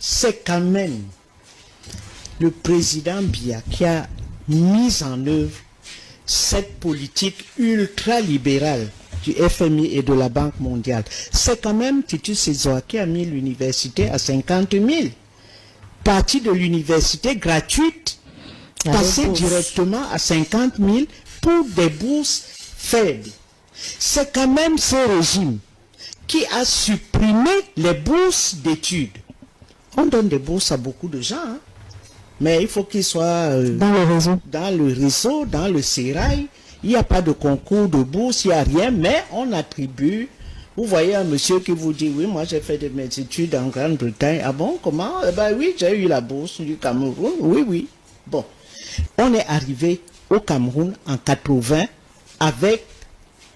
c'est quand même le président Biya qui a mis en œuvre cette politique ultra-libérale du FMI et de la Banque mondiale. C'est quand même Titus Sezoa qui a mis l'université à 50 000. Partie de l'université gratuite, passer directement à 50 000 pour des bourses faibles. C'est quand même ce régime qui a supprimé les bourses d'études. On donne des bourses à beaucoup de gens, hein, mais il faut qu'ils soient dans le réseau, dans le sérail. Il n'y a pas de concours de bourse, il n'y a rien, mais on attribue. Vous voyez un monsieur qui vous dit, oui, moi j'ai fait de mes études en Grande-Bretagne. Ah bon, comment? Eh ben oui, j'ai eu la bourse du Cameroun. Oui, oui. Bon, on est arrivé au Cameroun en 80 avec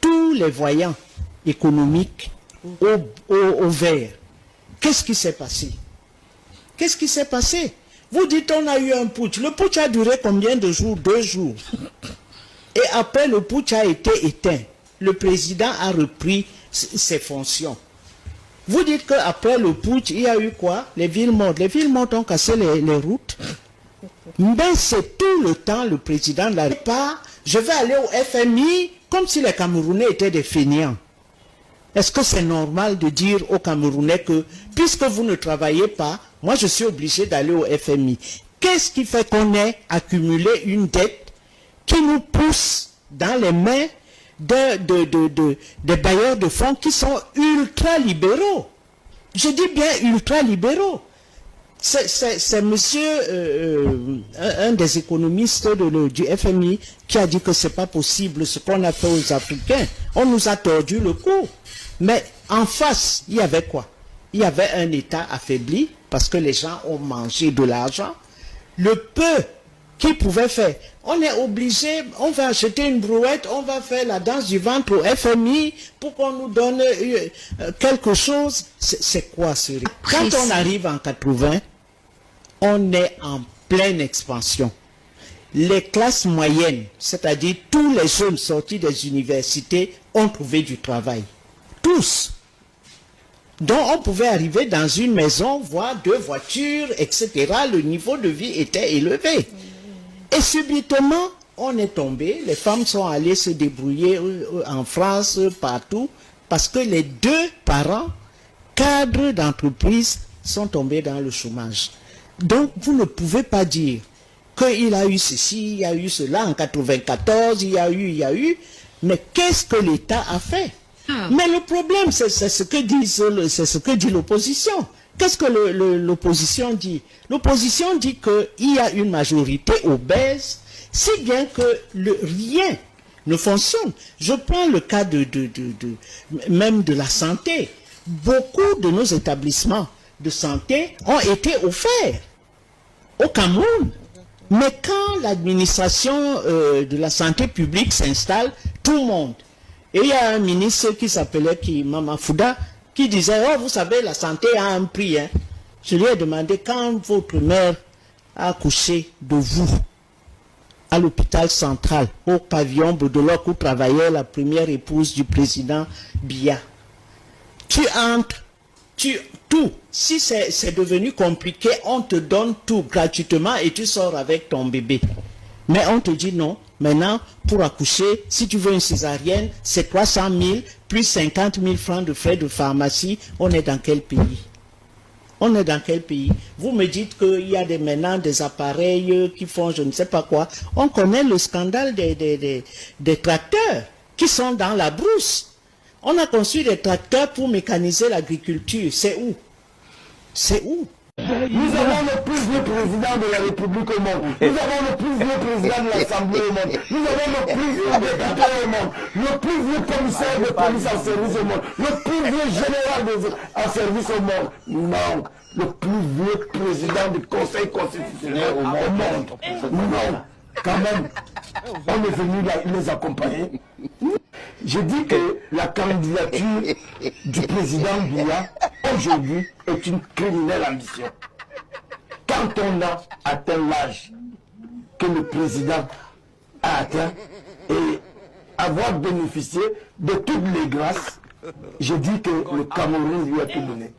tous les voyants économiques au vert. Qu'est-ce qui s'est passé? Qu'est-ce qui s'est passé? Vous dites on a eu un putsch. Le putsch a duré combien de jours? 2 jours. Et après le putsch a été éteint. Le président a repris ses fonctions. Vous dites qu'après le putsch, il y a eu quoi? Les villes mortes. Les villes mortes ont cassé les routes. Mais c'est tout le temps le président de la République. Je vais aller au FMI comme si les Camerounais étaient des fainéants. Est-ce que c'est normal de dire aux Camerounais que, puisque vous ne travaillez pas, moi je suis obligé d'aller au FMI? Qu'est-ce qui fait qu'on ait accumulé une dette qui nous pousse dans les mains des bailleurs de fonds qui sont ultra-libéraux? Je dis bien ultra-libéraux. C'est monsieur, un des économistes du FMI, qui a dit que ce n'est pas possible ce qu'on a fait aux Africains. On nous a tordu le cou. Mais en face, il y avait quoi? Il y avait un État affaibli parce que les gens ont mangé de l'argent. Le peu qu'ils pouvaient faire, on est obligé, on va acheter une brouette, on va faire la danse du ventre au FMI pour qu'on nous donne quelque chose. C'est quoi ce rythme? Quand on arrive en 80, on est en pleine expansion. Les classes moyennes, c'est-à-dire tous les jeunes sortis des universités, ont trouvé du travail. Tous. Donc on pouvait arriver dans une maison, voir 2 voitures, etc. Le niveau de vie était élevé. Et subitement, on est tombé. Les femmes sont allées se débrouiller en France, partout, parce que les 2 parents, cadres d'entreprise, sont tombés dans le chômage. Donc vous ne pouvez pas dire qu'il a eu ceci, il y a eu cela en 94, il y a eu, mais qu'est-ce que l'État a fait? Mais le problème, c'est ce que dit l'opposition. Qu'est-ce que l'opposition dit? L'opposition dit qu'il y a une majorité obèse, si bien que rien ne fonctionne. Je prends le cas même de la santé. Beaucoup de nos établissements de santé ont été offerts au Cameroun. Mais quand l'administration de la santé publique s'installe, tout le monde. Et il y a un ministre qui s'appelait Mama Fouda, qui disait, oh, vous savez, la santé a un prix. Hein. Je lui ai demandé, quand votre mère a accouché de vous, à l'hôpital central, au pavillon Baudelot, où travaillait la première épouse du président Biya, tu entres, tout. Si c'est devenu compliqué, on te donne tout gratuitement et tu sors avec ton bébé. Mais on te dit non. Maintenant, pour accoucher, si tu veux une césarienne, c'est 300 000 plus 50 000 francs de frais de pharmacie. On est dans quel pays? On est dans quel pays? Vous me dites qu'il y a maintenant des appareils qui font je ne sais pas quoi. On connaît le scandale des tracteurs qui sont dans la brousse. On a construit des tracteurs pour mécaniser l'agriculture. C'est où? C'est où? Nous avons le plus vieux président de la République au monde. Nous avons le plus vieux président de l'Assemblée au monde. Nous avons le plus vieux député au monde. Le plus vieux commissaire de police en service au monde. Le plus vieux général en service au monde. Non. Le plus vieux président du Conseil constitutionnel au monde. Non. Quand même, on est venu les accompagner. Je dis que la candidature du président Biya aujourd'hui est une criminelle ambition. Quand on a atteint l'âge que le président a atteint et avoir bénéficié de toutes les grâces, je dis que le Cameroun lui a tout donné.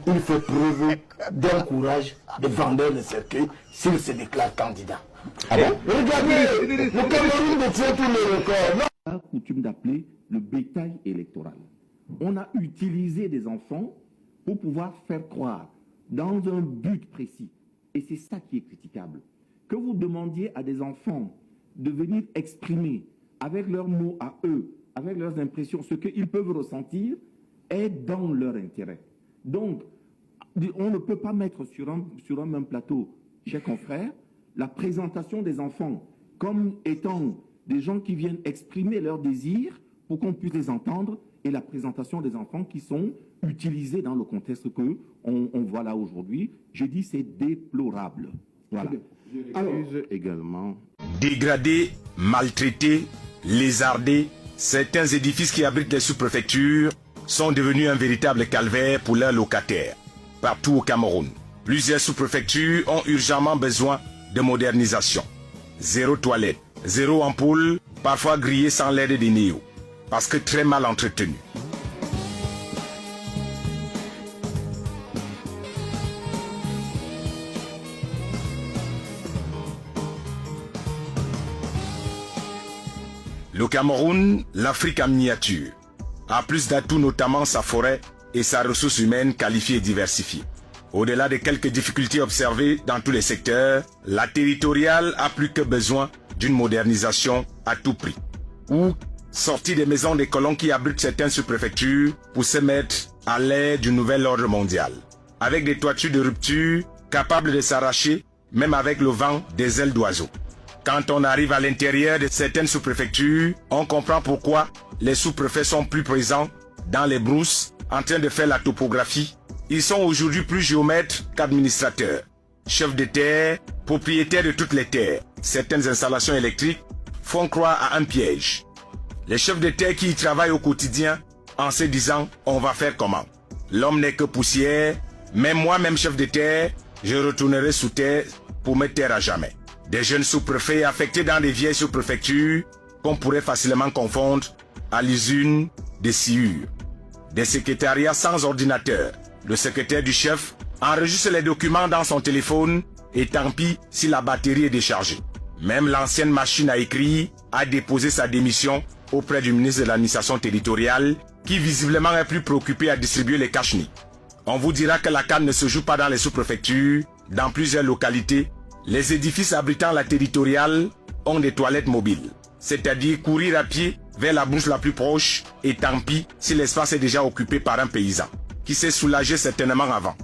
Il fait preuve d'un courage de vendeur de cercueil s'il se déclare candidat. Ah bon? Regardez, le Cameroun détient tous les records. On a coutume d'appeler le bétail électoral. On a utilisé des enfants pour pouvoir faire croire dans un but précis. Et c'est ça qui est critiquable. Que vous demandiez à des enfants de venir exprimer avec leurs mots à eux, avec leurs impressions, ce qu'ils peuvent ressentir est dans leur intérêt. Donc, on ne peut pas mettre sur un même plateau, chers confrères, la présentation des enfants comme étant des gens qui viennent exprimer leurs désirs pour qu'on puisse les entendre, et la présentation des enfants qui sont utilisés dans le contexte que on voit là aujourd'hui. Je dis c'est déplorable. Voilà. Alors, également. Dégradés, maltraités, lézardés, certains édifices qui abritent les sous-préfectures sont devenus un véritable calvaire pour leurs locataires. Partout au Cameroun, plusieurs sous-préfectures ont urgemment besoin de modernisation. Zéro toilette, zéro ampoule, parfois grillées sans l'aide des néos, parce que très mal entretenues. Le Cameroun, l'Afrique en miniature, a plus d'atouts, notamment sa forêt et sa ressource humaine qualifiée et diversifiée. Au-delà des quelques difficultés observées dans tous les secteurs, la territoriale a plus que besoin d'une modernisation à tout prix. Ou sortir des maisons des colons qui abritent certaines sous-préfectures pour se mettre à l'ère du nouvel ordre mondial. Avec des toitures de rupture capables de s'arracher, même avec le vent des ailes d'oiseaux. Quand on arrive à l'intérieur de certaines sous-préfectures, on comprend pourquoi les sous-préfets sont plus présents dans les brousses en train de faire la topographie. Ils sont aujourd'hui plus géomètres qu'administrateurs. Chefs de terre, propriétaires de toutes les terres. Certaines installations électriques font croire à un piège. Les chefs de terre qui y travaillent au quotidien en se disant « on va faire comment ?» L'homme n'est que poussière, mais moi-même chef de terre, je retournerai sous terre pour me taire à jamais. Des jeunes sous-préfets affectés dans des vieilles sous-préfectures qu'on pourrait facilement confondre à l'usine des sciures. Des secrétariats sans ordinateur. Le secrétaire du chef enregistre les documents dans son téléphone et tant pis si la batterie est déchargée. Même l'ancienne machine à écrire a déposé sa démission auprès du ministre de l'administration territoriale qui visiblement est plus préoccupé à distribuer les cache-nids. On vous dira que la canne ne se joue pas dans les sous-préfectures. Dans plusieurs localités, les édifices abritant la territoriale ont des toilettes mobiles. C'est-à-dire courir à pied vers la bouche la plus proche et tant pis si l'espace est déjà occupé par un paysan, qui s'est soulagé certainement avant.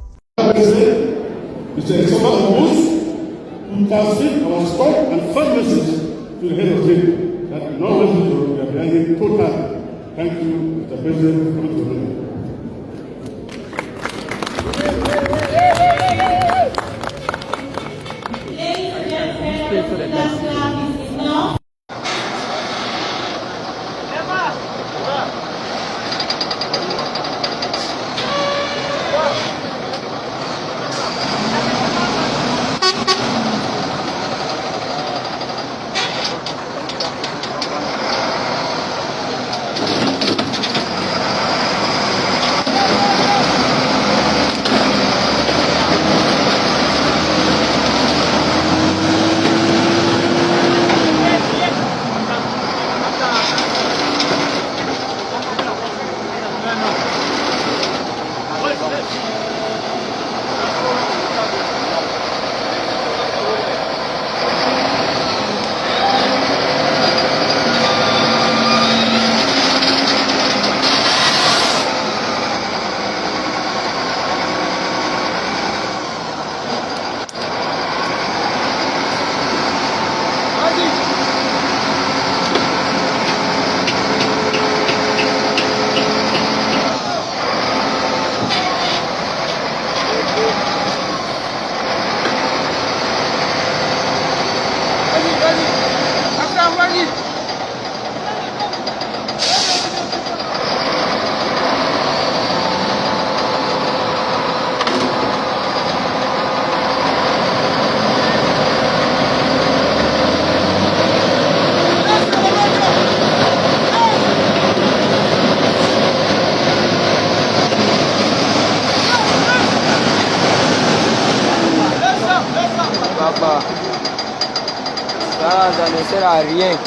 Ah, ça ne sert à rien.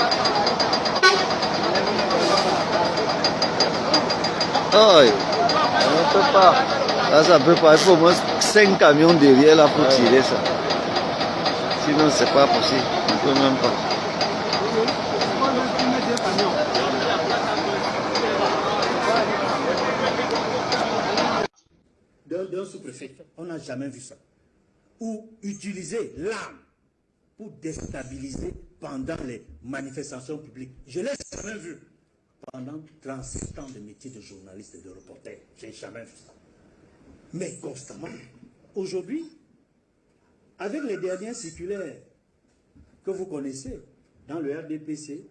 Oh, ça ne peut pas. Ça ne peut pas. Il faut au moins 5 camions derrière là pour tirer ça. Sinon, c'est pas possible. On ne peut même pas. D'un sous-préfet, on n'a jamais vu ça. Ou utiliser l'arme pour déstabiliser pendant les manifestations publiques. Je ne l'ai jamais vu. Pendant 37 ans de métier de journaliste et de reporter, je n'ai jamais vu ça. Mais constamment, aujourd'hui, avec les dernières circulaires que vous connaissez dans le RDPC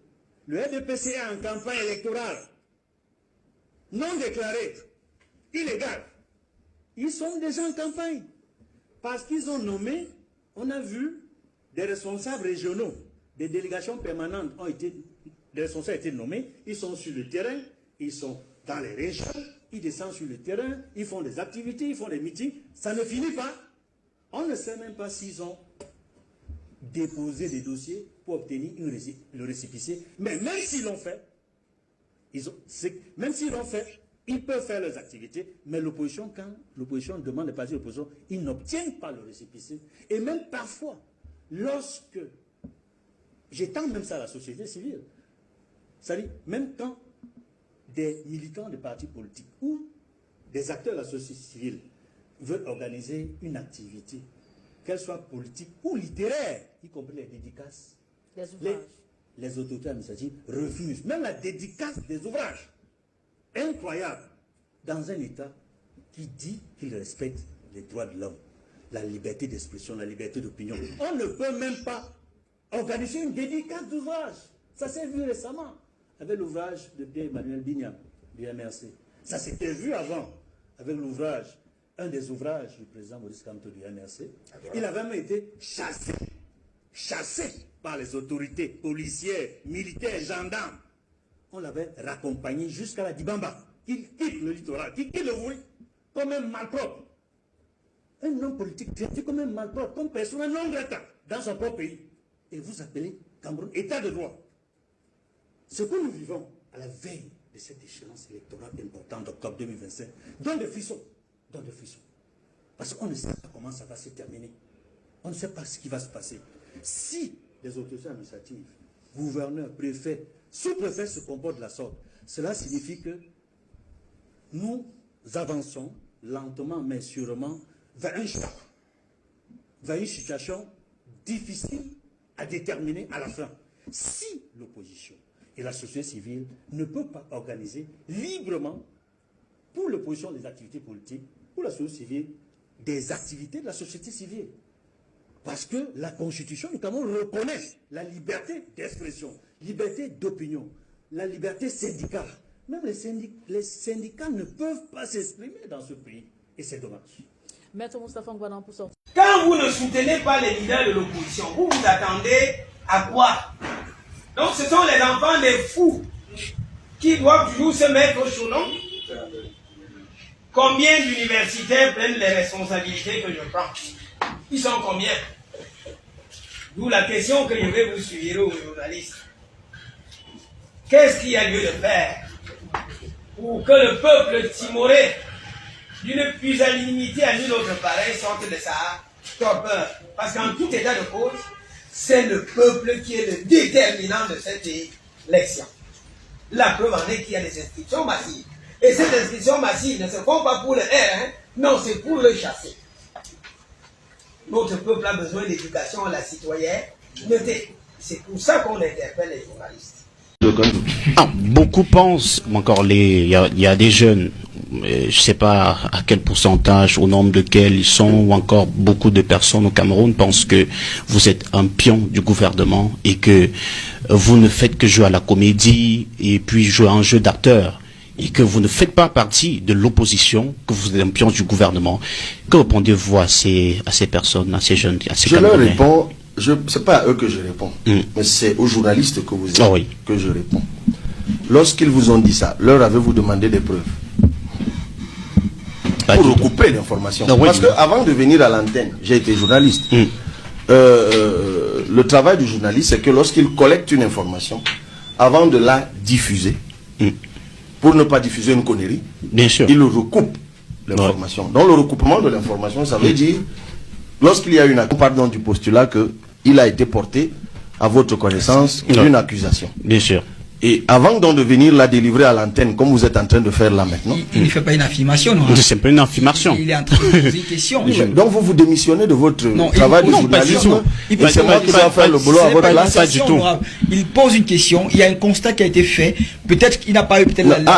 est en campagne électorale, non déclarée, illégale. Ils sont déjà en campagne. Parce qu'ils ont nommé, on a vu, des responsables régionaux, des délégations permanentes des responsables ont été nommés, ils sont sur le terrain, ils sont dans les régions, ils descendent sur le terrain, ils font des activités, ils font des meetings, ça ne finit pas. On ne sait même pas s'ils ont déposé des dossiers pour obtenir le récépissé, mais même s'ils l'ont fait, ils peuvent faire leurs activités, mais l'opposition, quand l'opposition demande des partis d'opposition, ils n'obtiennent pas le récépissé. Et même parfois, lorsque, j'étends même ça à la société civile, c'est-à-dire même quand des militants de partis politiques ou des acteurs de la société civile veulent organiser une activité, qu'elle soit politique ou littéraire, y compris les dédicaces, les autorités administratives refusent, même la dédicace des ouvrages. Incroyable, dans un État qui dit qu'il respecte les droits de l'homme, la liberté d'expression, la liberté d'opinion. On ne peut même pas organiser une dédicace d'ouvrage. Ça s'est vu récemment avec l'ouvrage de Pierre-Emmanuel Bignam du MRC. Ça s'était vu avant avec l'ouvrage, un des ouvrages du président Maurice Kamto du MRC. Il avait même été chassé par les autorités policières, militaires, gendarmes. On l'avait raccompagné jusqu'à la Dibamba, qui quitte le littoral, qui quitte le Wouri, comme un malpropre. Un homme politique traité comme un malpropre, comme personne non grata dans son propre pays. Et vous appelez Cameroun état de droit. Ce que nous vivons à la veille de cette échéance électorale importante d'octobre 2025, donne des frissons. Parce qu'on ne sait pas comment ça va se terminer. On ne sait pas ce qui va se passer. Si les autorités administratives, gouverneurs, préfets, sous-préfets se comportent de la sorte, cela signifie que nous avançons lentement mais sûrement vers un choc, vers une situation difficile à déterminer à la fin. Si l'opposition et la société civile ne peuvent pas organiser librement pour l'opposition des activités politiques, pour la société civile, des activités de la société civile. Parce que la Constitution, notamment, reconnaît la liberté d'expression, liberté d'opinion, la liberté syndicale. Même les syndicats ne peuvent pas s'exprimer dans ce pays. Et c'est dommage. Maître Moustapha Ngouadan pour sortir. Quand vous ne soutenez pas les leaders de l'opposition, vous vous attendez à quoi? Donc ce sont les enfants des fous qui doivent toujours se mettre au chaud, non? Combien d'universitaires prennent les responsabilités que je prends? Ils sont combien? D'où la question que je vais vous suivre aux journalistes. Qu'est-ce qu'il y a lieu de faire pour que le peuple timoré, d'une pusillanimité à nulle autre pareille, sorte de sa torpeur? Parce qu'en tout état de cause, c'est le peuple qui est le déterminant de cette élection. La preuve en est qu'il y a des inscriptions massives. Et ces inscriptions massives ne se font pas pour le R1, non, c'est pour le chasser. Notre peuple a besoin d'éducation à la citoyenneté. C'est pour ça qu'on interpelle les journalistes. Beaucoup pensent, encore il y a des jeunes, je ne sais pas à quel pourcentage, au nombre de quels ils sont, ou encore beaucoup de personnes au Cameroun pensent que vous êtes un pion du gouvernement et que vous ne faites que jouer à la comédie et puis jouer un jeu d'acteur et que vous ne faites pas partie de l'opposition, que vous êtes un pion du gouvernement. Que répondez-vous à ces personnes, à ces jeunes, à ces Camerounais? Je leur réponds. C'est pas à eux que je réponds, mais c'est aux journalistes que vous êtes que je réponds. Lorsqu'ils vous ont dit ça, leur avez-vous demandé des preuves pour recouper l'information? Parce que avant de venir à l'antenne, j'ai été journaliste. le travail du journaliste, c'est que lorsqu'il collecte une information, avant de la diffuser, pour ne pas diffuser une connerie, bien sûr, il recoupe l'information. Donc le recoupement de l'information, ça veut dire, lorsqu'il y a on part donc du postulat qu'il a été porté à votre connaissance une accusation. Bien sûr. Et avant donc de venir la délivrer à l'antenne, comme vous êtes en train de faire là maintenant... Il ne fait pas une affirmation, non? C'est pas une affirmation. Il est en train de poser une question. Donc vous démissionnez de votre travail de journalisme. Et c'est moi qui dois faire le boulot à votre place. Pas du tout. Il pose une question, il y a un constat qui a été fait. Peut-être qu'il n'a pas eu...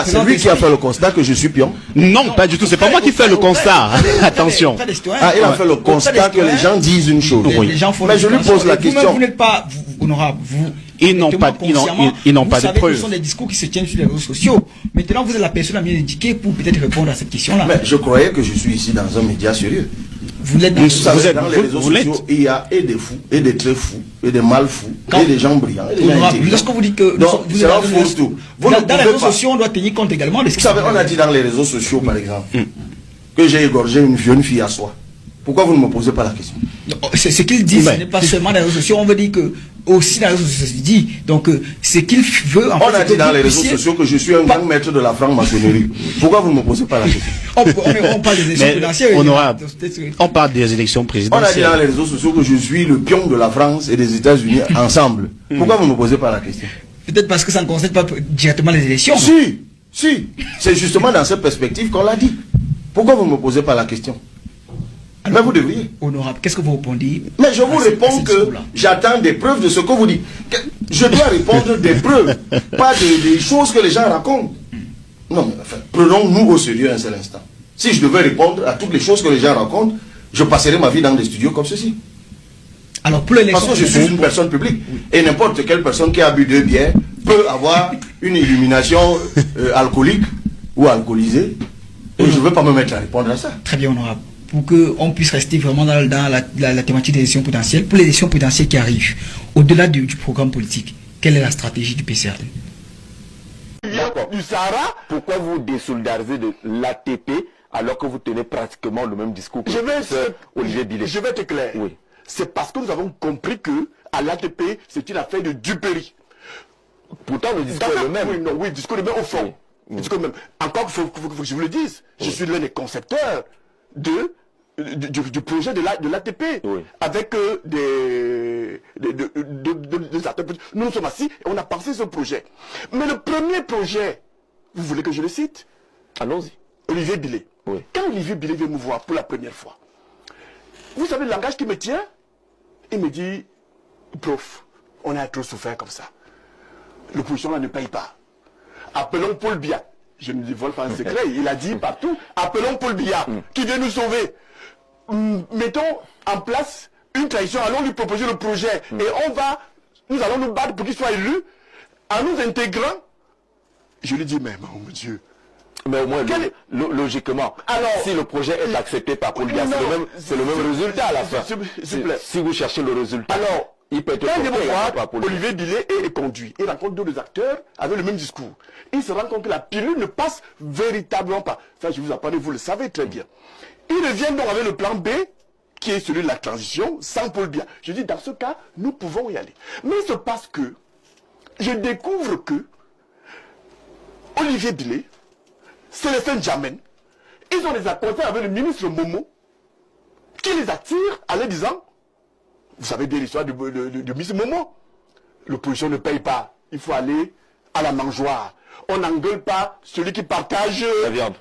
c'est lui qui a fait le constat que je suis pion? Non, pas du tout. C'est pas moi qui fais le constat. Attention. Il a fait le constat que les gens disent une chose. Mais je lui pose la question. Vous n'êtes pas honorable, vous... Ils n'ont pas de preuves. Ce sont des discours qui se tiennent sur les réseaux sociaux. Maintenant, vous êtes la personne la mieux indiquée pour peut-être répondre à cette question-là. Mais je croyais que je suis ici dans un média sérieux. Vous l'êtes dans les réseaux sociaux. Il y a et des fous, et des très fous, et des mal fous, et des gens brillants. Lorsque vous dites que vous êtes dans les réseaux sociaux, on doit tenir compte également de ce que vous savez, on a dit dans les réseaux sociaux, par exemple, que j'ai égorgé une jeune fille à soi. Pourquoi vous ne me posez pas la question? C'est ce qu'ils disent, ce n'est pas seulement dans les réseaux sociaux. On veut dire que aussi dans les réseaux sociaux, dit. Donc, ce qu'il veut... On a dit dans les réseaux sociaux que je suis un grand maître de la franc-maçonnerie. Pourquoi vous ne me posez pas la question? On parle des élections présidentielles. On parle des élections présidentielles. On a dit dans les réseaux sociaux que je suis le pion de la France et des États-Unis ensemble. Pourquoi vous ne me posez pas la question? Peut-être parce que ça ne concerne pas directement les élections. Si. C'est justement dans cette perspective qu'on l'a dit. Pourquoi vous ne me posez pas la question? Mais vous devriez. Honorable, qu'est-ce que vous répondez? Mais je vous réponds que j'attends des preuves de ce que vous dites. Je dois répondre des preuves, pas des choses que les gens racontent. Non, mais enfin, prenons-nous au sérieux un seul instant. Si je devais répondre à toutes les choses que les gens racontent, je passerais ma vie dans des studios comme ceci. Alors pour l'élection, parce que je suis une personne publique. Et n'importe quelle personne qui a bu 2 bières peut avoir une illumination alcoolique ou alcoolisée. Et je ne veux pas me mettre à répondre à ça. Très bien, honorable. Pour qu'on puisse rester vraiment dans la thématique des élections potentielles, pour les élections potentielles qui arrivent, au-delà du programme politique, quelle est la stratégie du PCRD? Du Sahara, pourquoi vous désolidarisez de l'ATP alors que vous tenez pratiquement le même discours que Olivier Billet? Je vais être clair. Oui. C'est parce que nous avons compris que à l'ATP, c'est une affaire de duperie. Pourtant, le discours est le même. Oui, le discours est le même au fond. Oui. Même. Encore, il faut que je vous le dise. Je suis l'un des concepteurs du projet de l'ATP, avec des acteurs. Nous sommes assis et on a pensé ce projet. Mais le premier projet, vous voulez que je le cite? Allons-y. Olivier Billet. Oui. Quand Olivier Billet vient me voir pour la première fois, vous savez le langage qui me tient? Il me dit, prof, on a trop souffert comme ça. L'opposition là ne paye pas. Appelons Paul Biya. Je ne dévoile pas un secret, il a dit partout, appelons Paul Biya, qui vient nous sauver. Mettons en place une tradition, allons lui proposer le projet, et nous allons nous battre pour qu'il soit élu, en nous intégrant. Je lui dis, mais mon Dieu. Mais au moins, logiquement, alors, si le projet est accepté par Paul Biya, c'est le même résultat à la fin. Si vous cherchez le résultat. Alors, il peut être Olivier Billet est conduit. Il rencontre 2 acteurs avec le même discours. Il se rend compte que la pilule ne passe véritablement pas. Ça, je vous en parle, vous le savez très bien. Il revient donc avec le plan B, qui est celui de la transition, sans Paul Biya. Je dis, dans ce cas, nous pouvons y aller. Mais il se passe que, je découvre que Olivier Billet, Célestin Djamène, ils ont des accords avec le ministre Momo, qui les attire en leur disant, vous savez bien l'histoire de Miss Momo. L'opposition ne paye pas. Il faut aller à la mangeoire. On n'engueule pas celui qui partage la viande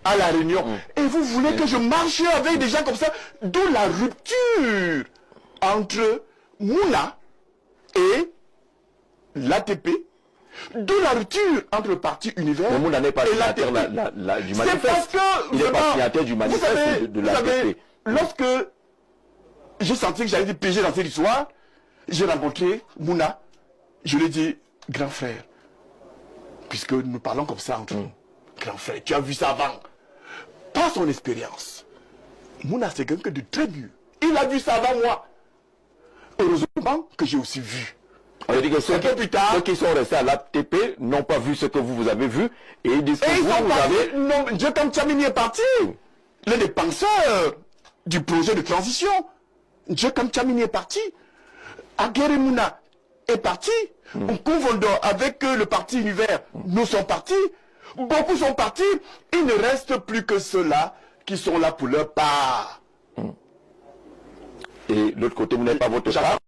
à la réunion. Et vous voulez que je marche avec des gens comme ça? D'où la rupture entre Mouna et l'ATP. D'où la rupture entre le parti Univers Mouna n'est pas et l'ATP. C'est parce que il n'est pas signataire du manifeste de l'ATP. Lorsque j'ai senti que j'allais être piégé dans cette histoire, j'ai rencontré Mouna. Je lui ai dit, grand frère, puisque nous parlons comme ça entre nous, grand frère, tu as vu ça avant. Par son expérience, Mouna c'est quelqu'un de très mieux. Il a vu ça avant moi. Heureusement que j'ai aussi vu. On a dit que ceux qui sont restés à l'ATP n'ont pas vu ce que vous avez vu et ils disent que vous avez... Non, Dieu comme Tchamini est parti, l'un des penseurs du projet de transition. Dieu comme Tchamini est parti. Aguerre-Mouna est parti. En confondant avec le parti Univers, nous sommes partis. Beaucoup sont partis. Il ne reste plus que ceux-là qui sont là pour leur part. Et l'autre côté, vous n'avez pas votre part.